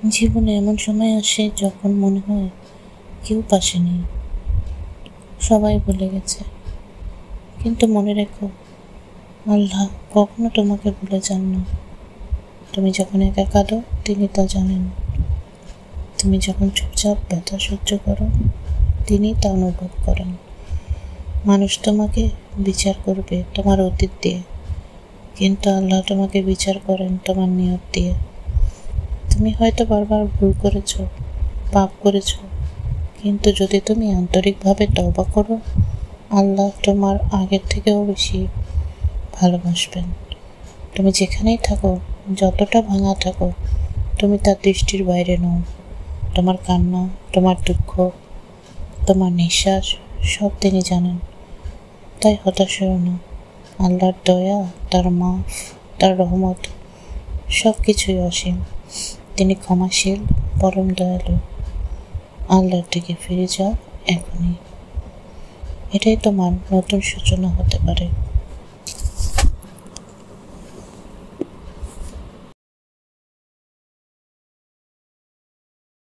জীবনে এমন সময় আসে যখন মনে হয় কেউ পাশে নেই, সবাই ভুলে গেছে। কিন্তু মনে রেখো, আল্লাহ কখনো তোমাকে ভুলে যান না। তুমি যখন একা কাঁদো, তিনি তা জানেন। তুমি যখন চুপচাপ ব্যথা সহ্য করো, তিনি তা অনুভব করেন। মানুষ তোমাকে বিচার করবে তোমার অতীত দিয়ে, কিন্তু আল্লাহ তোমাকে বিচার করেন তোমার নিয়ত দিয়ে। তুমি হয়তো বারবার ভুল করেছো, পাপ করেছো, কিন্তু যদি তুমি আন্তরিকভাবে তওবা করো, আল্লাহ তোমার আগের থেকেও বেশি ভালোবাসবেন। তুমি যেখানেই থাকো, যতটা ভাঙা থাকো, তুমি তার দৃষ্টির বাইরে নও। তোমার কান্না, তোমার দুঃখ, তোমার নিঃশ্বাস সব তিনি জানেন। তাই হতাশ হও না। আল্লাহর দয়া, তার মাফ, তার রহমত সব কিছুই অসীম। তিনি ক্ষমাশীল, পরম দয়ালু। আল্লাহর দিকে ফিরে যাও এখনই। এটাই তোমার নতুন সূচনা হতে পারে।